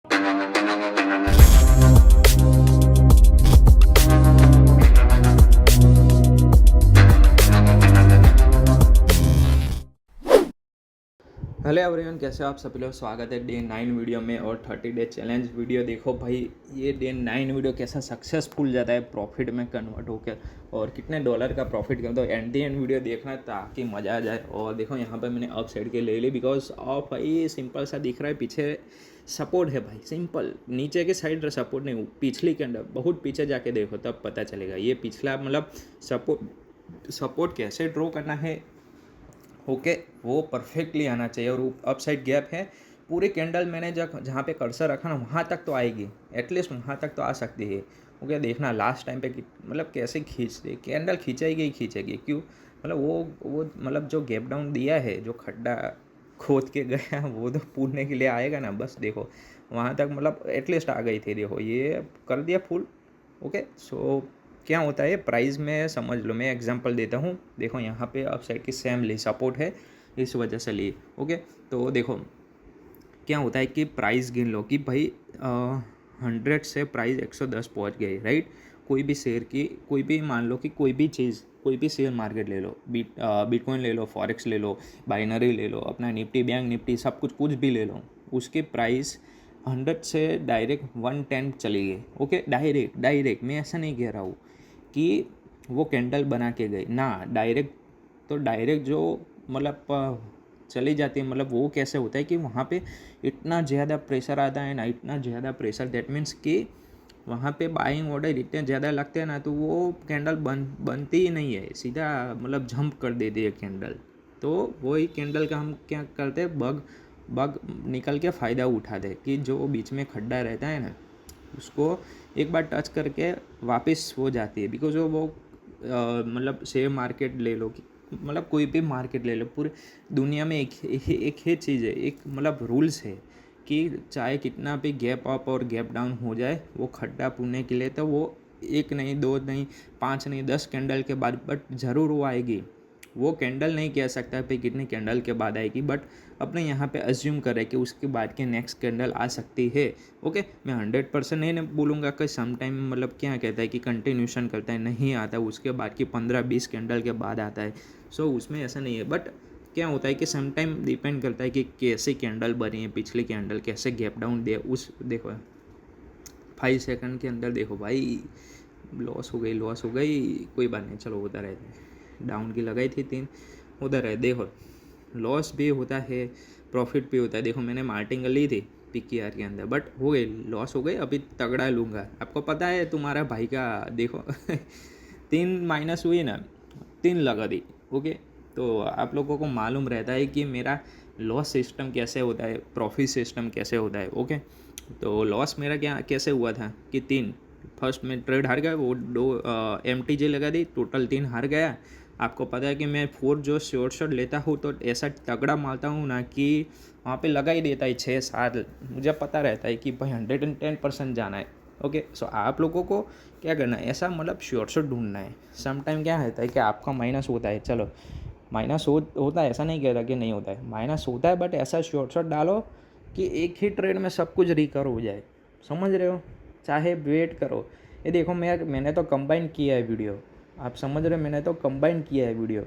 Hello everyone, कैसे हो आप सभी लोग। स्वागत है डे 9 वीडियो में और 30 डे चैलेंज वीडियो। देखो भाई, ये डे 9 वीडियो कैसा सक्सेसफुल जाता है प्रॉफिट में कन्वर्ट होकर और कितने डॉलर का प्रॉफिट करता है। एंड दी एंड वीडियो देखना ताकि मज़ा आ जाए। और देखो यहाँ पे मैंने अप साइड के ले ली बिकॉज ऑफ भाई सिंपल सा दिख रहा है, पीछे सपोर्ट है भाई, सिंपल। नीचे के साइड सपोर्ट नहीं, पिछली के अंदर बहुत पीछे जाके देखो तब पता चलेगा। ये पिछला मतलब सपोर्ट कैसे ड्रॉ करना है, ओके वो परफेक्टली आना चाहिए। और अप साइड गैप है, पूरी कैंडल मैंने जहाँ पे कर्सर रखा ना वहाँ तक तो आएगी, एटलीस्ट वहाँ तक तो आ सकती है। ओके देखना लास्ट टाइम पे मतलब कैसे खींचती कैंडल, खींचेगी ही खींचेगी। क्यों मतलब वो मतलब जो गैप डाउन दिया है, जो खड्डा खोद के गया वो तो पूरने के लिए आएगा ना। बस देखो वहाँ तक मतलब एटलीस्ट आ गई थी। देखो ये कर दिया फुल। ओके सो क्या होता है प्राइस में समझ लो, मैं एग्जांपल देता हूँ। देखो यहाँ पे अप साइड की सेम ली सपोर्ट है, इस वजह से ली। ओके तो देखो क्या होता है कि प्राइस गिन लो कि भाई 100 से प्राइस 110 पहुँच गई, राइट। कोई भी शेयर की, कोई भी मान लो कि कोई भी चीज़, कोई भी शेयर मार्केट ले लो, बिटकॉइन ले लो, फॉरेक्स ले लो, बाइनरी ले लो, अपना निफ्टी, बैंक निफ्टी, सब कुछ भी ले लो। उसकी प्राइस 100 से डायरेक्ट 110 चली गई। ओके डायरेक्ट मैं ऐसा नहीं कह रहा हूँ कि वो कैंडल बना के गई ना, डायरेक्ट जो मतलब चली जाती है। मतलब वो कैसे होता है कि वहाँ पे इतना ज़्यादा प्रेशर आता है ना, इतना ज़्यादा प्रेशर, दैट मीन्स कि वहाँ पे बाइंग ऑर्डर इतने ज़्यादा लगते हैं ना, तो वो कैंडल बनती ही नहीं है, सीधा मतलब जंप कर देती है कैंडल। तो वही कैंडल का हम क्या करते हैं, बग निकल के फ़ायदा उठाते हैं कि जो बीच में खड्डा रहता है ना, उसको एक बार टच करके वापस हो जाती है। बिकॉज वो मतलब शेयर मार्केट ले लो कि मतलब कोई भी मार्केट ले लो, पूरी दुनिया में एक ही चीज़ है, एक मतलब रूल्स है कि चाहे कितना भी गैप अप और गैप डाउन हो जाए, वो खड्डा पुनने के लिए तो वो एक नहीं, दो नहीं, 5 नहीं, 10 कैंडल के बाद बट ज़रूर वो आएगी। वो कैंडल नहीं कह सकता भाई कितने कैंडल के बाद आएगी, बट अपने यहाँ पे अज्यूम करें कि उसके बाद के नेक्स्ट कैंडल आ सकती है। ओके मैं 100% नहीं बोलूँगा कि सम टाइम मतलब क्या कहता है कि कंटिन्यूशन करता है, नहीं आता, उसके बाद की 15-20 कैंडल के बाद आता है। सो उसमें ऐसा नहीं है, बट क्या होता है कि सम टाइम डिपेंड करता है कि कैसे कैंडल बनी है, पिछली कैंडल कैसे गैप डाउन दे उस देखो 5 सेकंड के अंदर। देखो भाई लॉस हो गई, कोई बात नहीं, चलो होता रहता है। डाउन की लगाई थी 3, उधर है। देखो लॉस भी होता है, प्रॉफिट भी होता है। देखो मैंने मार्टिंगल ली थी PKR के अंदर, बट हो गई, लॉस हो गई। अभी तगड़ा लूँगा, आपको पता है तुम्हारा भाई का। देखो 3 माइनस हुई ना, 3 लगा दी। ओके तो आप लोगों को मालूम रहता है कि मेरा लॉस सिस्टम कैसे होता है, प्रॉफिट सिस्टम कैसे होता है। ओके तो लॉस मेरा क्या कैसे हुआ था कि 3 फर्स्ट में ट्रेड हार गया, वो 2 MTG लगा दी, टोटल 3 हार गया। आपको पता है कि मैं 4 जो शॉट लेता हूँ तो ऐसा तगड़ा मारता हूँ ना कि वहाँ पे लगा ही देता है 6-7। मुझे पता रहता है कि भाई 110% जाना है। ओके सो आप लोगों को क्या करना है, ऐसा मतलब शॉट ढूंढना है। सम टाइम क्या रहता है कि आपका माइनस होता है, चलो माइनस होता है, ऐसा नहीं कह रहा कि नहीं होता है, माइनस होता है, बट ऐसा शॉट डालो कि एक ही ट्रेड में सब कुछ रिकवर हो जाए। समझ रहे हो, चाहे वेट करो। ये देखो मैंने तो कंबाइन किया है वीडियो, आप समझ रहे हो, मैंने तो कंबाइन किया है वीडियो।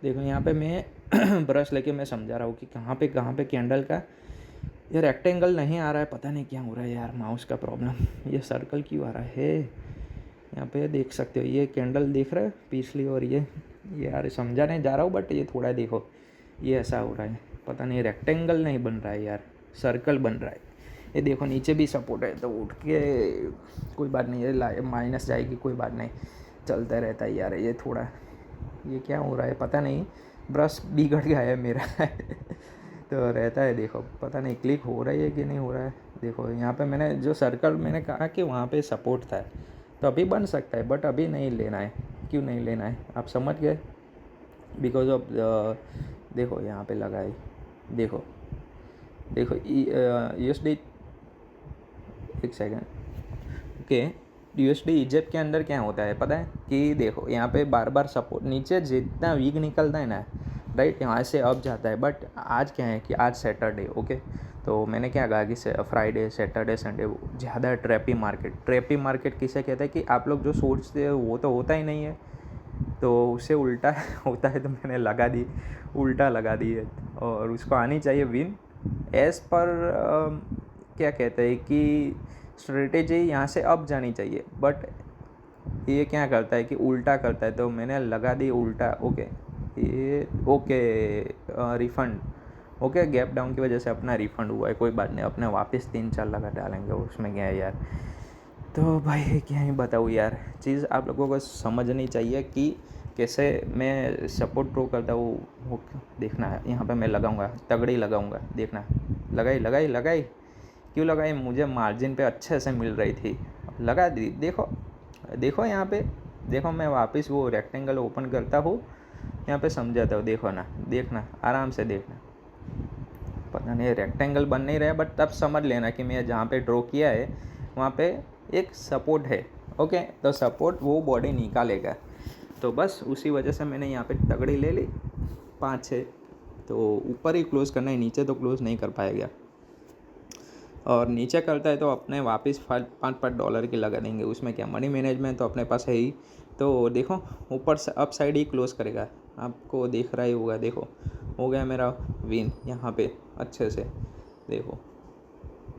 देखो यहाँ पे मैं ब्रश लेके मैं समझा रहा हूँ कि कहाँ पे कैंडल का ये रेक्टेंगल नहीं आ रहा है, पता नहीं क्या हो रहा है यार, माउस का प्रॉब्लम। ये सर्कल क्यों आ रहा है, यहाँ पे देख सकते हो, ये कैंडल देख रहे हो पिछली, और ये यार समझा नहीं जा रहा हूँ, बट ये थोड़ा देखो, ये ऐसा हो रहा है, पता नहीं रेक्टेंगल नहीं बन रहा है यार, सर्कल बन रहा है। ये देखो नीचे भी सपोर्ट है, तो उठ के कोई बात नहीं है, माइनस जाएगी, कोई बात नहीं, चलता रहता है यार। ये थोड़ा ये क्या हो रहा है पता नहीं, ब्रश बिगड़ गया है मेरा तो रहता है। देखो पता नहीं क्लिक हो रहा है कि नहीं हो रहा है। देखो यहाँ पे मैंने जो सर्कल मैंने कहा कि वहाँ पे सपोर्ट था, तो अभी बन सकता है, बट अभी नहीं लेना है। क्यों नहीं लेना है आप समझ गए, बिकॉज ऑफ देखो यहाँ पे लगा है, देखो USD, एक सेकेंड। ओके USD इजिप्ट के अंदर क्या होता है पता है कि देखो यहाँ पे बार बार सपोर्ट, नीचे जितना वीक निकलता है ना, राइट, यहाँ से अप जाता है। बट आज क्या है कि आज सैटरडे, ओके, तो मैंने क्या कहा कि फ्राइडे, सैटरडे, संडे ज़्यादा ट्रैपी मार्केट किसे कहते हैं कि आप लोग जो सोचते हो वो तो होता ही नहीं है, तो उससे उल्टा होता है, तो मैंने उल्टा लगा दी है। और उसको आनी चाहिए विन एज़ पर क्या कहते हैं कि स्ट्रेटेजी यहाँ से अप जानी चाहिए, बट ये क्या करता है कि उल्टा करता है, तो मैंने लगा दी उल्टा। ओके, ये okay, refund, okay, gap down की वजह से अपना रिफ़ंड हुआ है, कोई बात नहीं, अपने वापस 3-4 लगा डालेंगे, उसमें क्या है यार। तो भाई क्या ही बताऊँ यार, चीज़ आप लोगों को समझनी चाहिए कि कैसे मैं सपोर्ट प्रो करता हूँ, वो देखना है। यहाँ पे मैं लगाऊंगा, तगड़ी लगाऊंगा, देखना। लगाई क्यों लगाई, मुझे मार्जिन पे अच्छे से मिल रही थी, लगा दी। देखो यहाँ पे, देखो मैं वापस वो रेक्टेंगल ओपन करता हूँ, यहाँ पे समझाता हूँ, देखो ना, देखना आराम से देखना। पता नहीं रेक्टेंगल बन नहीं रहा, बट तब समझ लेना कि मैं जहाँ पे ड्रॉ किया है वहाँ पे एक सपोर्ट है, ओके, तो सपोर्ट वो बॉडी निकालेगा। तो बस उसी वजह से मैंने यहाँ पे तगड़ी ले ली 5-6, तो ऊपर ही क्लोज़ करना है, नीचे तो क्लोज़ नहीं कर पाएगा। और नीचे करता है तो अपने वापस $5 की लगा देंगे, उसमें क्या, मनी मैनेजमेंट तो अपने पास है ही। तो देखो ऊपर से अप साइड ही क्लोज़ करेगा, आपको दिख रहा ही होगा। देखो हो गया मेरा विन यहाँ पे अच्छे से। देखो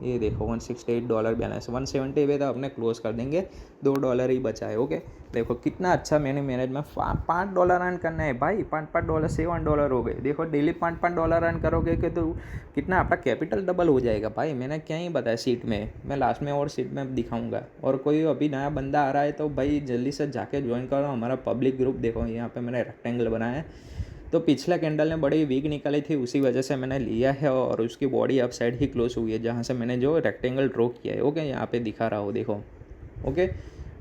ये देखो $168 बैलेंस, 170 पे तो अपने क्लोज़ कर देंगे, $2 ही बचा है। ओके, देखो कितना अच्छा मैंने मैनेजमेंट $5 अर्न करना है भाई, $5 $7 हो गए। देखो डेली $5 अर्न करोगे कि तो कितना आपका कैपिटल डबल हो जाएगा भाई। मैंने क्या ही बताया सीट में, मैं लास्ट में और सीट में दिखाऊंगा। और कोई अभी नया बंदा आ रहा है तो भाई जल्दी से जाके ज्वाइन करो हमारा पब्लिक ग्रुप। देखो यहाँ पर मैंने रेक्टेंगल बनाया है, तो पिछला कैंडल ने बड़ी वीक निकाली थी, उसी वजह से मैंने लिया है, और उसकी बॉडी अप साइड ही क्लोज हुई है जहाँ से मैंने जो रेक्टेंगल ड्रॉ किया है। ओके, यहाँ पे दिखा रहा हो, देखो। ओके,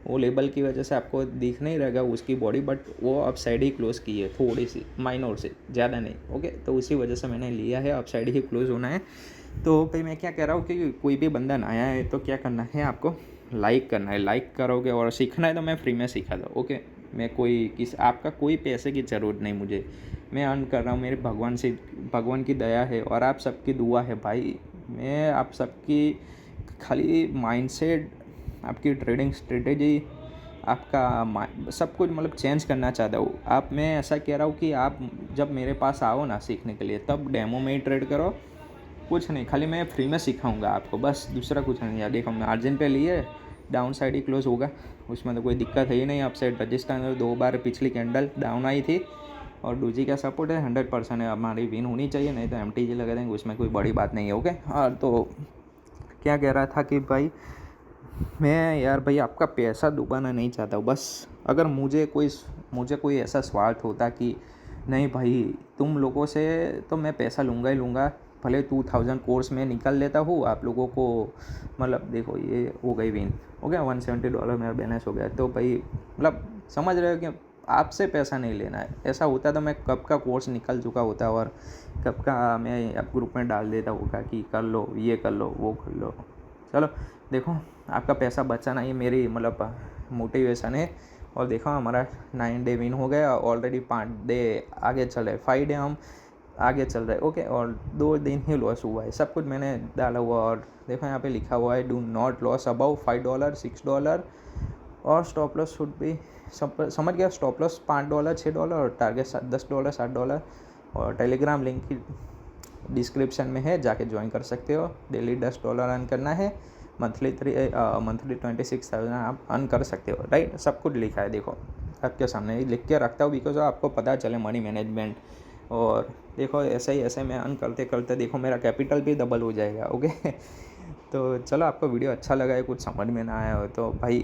वो लेबल की वजह से आपको दिख नहीं रहेगा उसकी बॉडी, बट वो अप साइड ही क्लोज की है, थोड़ी सी माइनर से, ज़्यादा नहीं। ओके, तो उसी वजह से मैंने लिया है, अप साइड ही क्लोज होना है। तो भाई मैं क्या कह रहा हूँ कि कोई भी बंदा नया है तो क्या करना है, आपको लाइक करना है। लाइक करोगे और सीखना है तो मैं फ्री में सिखा दूँ। ओके, मैं आपका कोई पैसे की ज़रूरत नहीं मुझे, मैं अर्न कर रहा हूँ, मेरे भगवान की दया है और आप सबकी दुआ है भाई। मैं आप सबकी खाली माइंडसेट, आपकी ट्रेडिंग स्ट्रेटेजी, आपका सब कुछ मतलब चेंज करना चाहता हूँ। मैं ऐसा कह रहा हूँ कि आप जब मेरे पास आओ ना सीखने के लिए, तब डेमो में ही ट्रेड करो, कुछ नहीं, खाली मैं फ्री में सिखाऊंगा आपको, बस दूसरा कुछ नहीं। यार देखो मार्जिन पे लिए, डाउन साइड ही क्लोज होगा, उसमें तो कोई दिक्कत है ही नहीं। अप साइड रजिस्टर में 2 बार पिछली कैंडल डाउन आई थी, और डूजी का सपोर्ट है, 100% है, हमारी विन होनी चाहिए, नहीं तो MTG लगा देंगे, उसमें कोई बड़ी बात नहीं है। ओके, हाँ, तो क्या कह रहा था कि भाई मैं यार भाई आपका पैसा डुबाना नहीं चाहता हूँ। बस अगर मुझे कोई ऐसा स्वार्थ होता कि नहीं भाई तुम लोगों से तो मैं पैसा लूँगा ही लूँगा, भले 2000 कोर्स में निकल लेता हूँ आप लोगों को, मतलब देखो ये हो गई विन, हो गया $170 मेरा बैलेंस हो गया। तो भाई मतलब समझ रहे हो कि आपसे पैसा नहीं लेना है। ऐसा होता तो मैं कब का कोर्स निकल चुका होता, और कब का मैं आप ग्रुप में डाल देता होगा कि कर लो, ये कर लो, वो कर लो। चलो देखो, आपका पैसा बचाना ये मेरी मतलब मोटिवेशन है। और देखो हमारा 9 डे विन हो गया, ऑलरेडी 5 डे आगे चल रहे, 5 डे हम आगे चल रहे। ओके, और 2 दिन ही लॉस हुआ है, सब कुछ मैंने डाला हुआ। और देखो यहाँ पे लिखा हुआ है डू नॉट लॉस अबाउ $5 $6, और स्टॉप लॉस शुड भी, समझ गया, स्टॉप लॉस $5 $6 और टारगेट $10 $7। और टेलीग्राम लिंक की डिस्क्रिप्शन में है, जाके ज्वाइन कर सकते हो। डेली $10 अर्न करना है, मंथली 26,000 आप अर्न कर सकते हो, राइट। सब कुछ लिखा है, देखो आपके सामने ही लिख के रखता हूँ, बिकॉज आपको पता चले मनी मैनेजमेंट। और देखो ऐसे मैं अर्न करते करते देखो मेरा कैपिटल भी डबल हो जाएगा। ओके तो चलो, आपको वीडियो अच्छा लगा है, कुछ समझ में ना आया हो तो भाई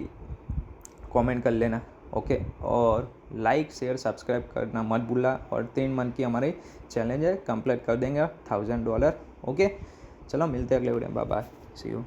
कमेंट कर लेना। ओके, और लाइक शेयर सब्सक्राइब करना मत भूलना। और 3 मंथ की हमारी चैलेंज है, कंप्लीट कर देंगे $1000। ओके, चलो मिलते हैं अगले वीडियो में, बाय बाय, सी यू।